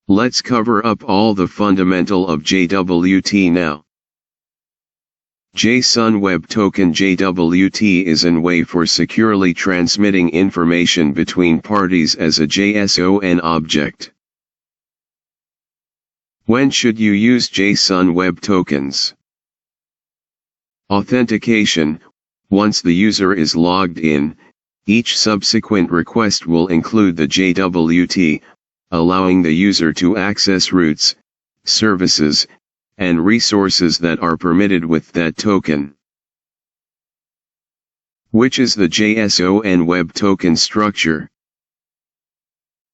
Let's cover up all the fundamental of JWT now. JSON Web Token JWT is an way for securely transmitting information between parties as a JSON object. When should you use JSON Web Tokens? Authentication. Once the user is logged in, each subsequent request will include the JWT, allowing the user to access routes, services, and resources that are permitted with that token. Which is the JSON Web Token structure?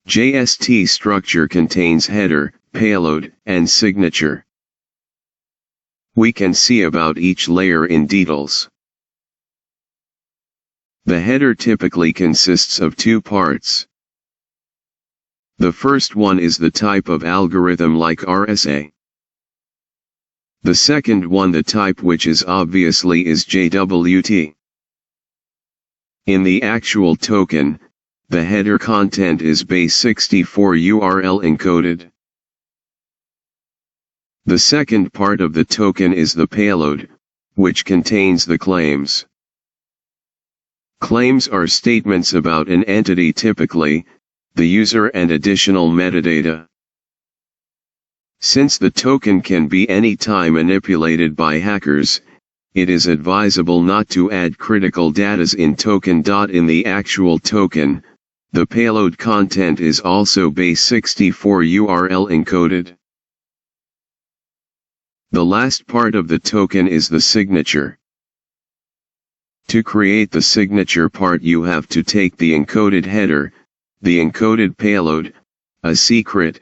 JST structure contains header, payload, and signature. We can see about each layer in details. The header typically consists of two parts. The first one is the type of algorithm like RSA. The second one, the type, which is obviously is JWT. In the actual token, the header content is base64 URL encoded. The second part of the token is the payload, which contains the claims. Claims are statements about an entity, typically the user, and additional metadata. Since the token can be anytime manipulated by hackers, it is advisable not to add critical data in token. In the actual token, the payload content is also base64 URL encoded. The last part of the token is the signature. To create the signature part, you have to take the encoded header, the encoded payload, a secret,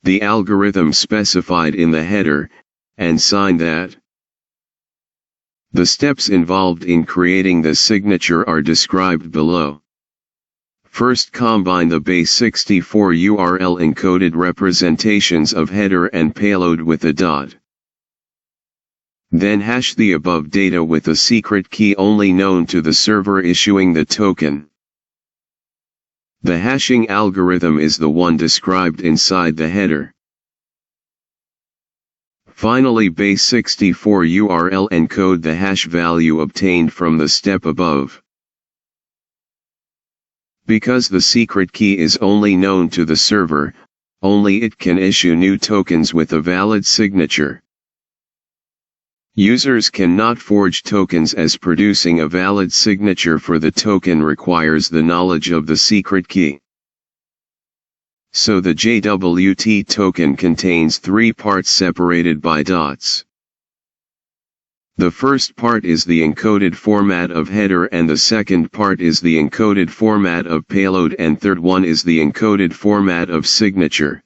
the algorithm specified in the header, and sign that. The steps involved in creating the signature are described below. First, combine the base64 URL encoded representations of header and payload with a dot. Then hash the above data with a secret key only known to the server issuing the token. The hashing algorithm is the one described inside the header. Finally, base64 URL encode the hash value obtained from the step above. Because the secret key is only known to the server, only it can issue new tokens with a valid signature. Users cannot forge tokens, as producing a valid signature for the token requires the knowledge of the secret key. So the JWT token contains three parts separated by dots. The first part is the encoded format of header, and the second part is the encoded format of payload, and third one is the encoded format of signature.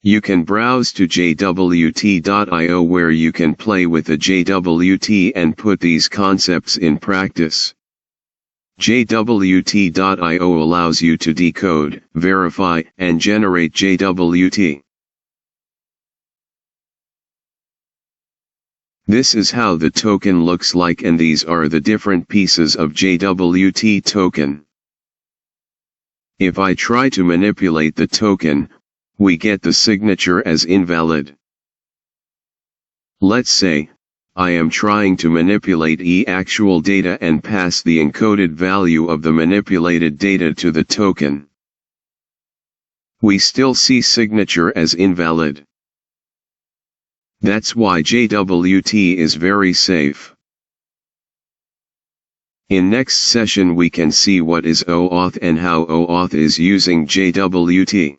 You can browse to jwt.io where you can play with the JWT and put these concepts in practice. JWT.io allows you to decode, verify, and generate JWT. This is how the token looks like, and these are the different pieces of JWT token. If I try to manipulate the token, we get the signature as invalid. Let's say, I am trying to manipulate actual data and pass the encoded value of the manipulated data to the token. We still see signature as invalid. That's why JWT is very safe. In next session we can see what is OAuth and how OAuth is using JWT.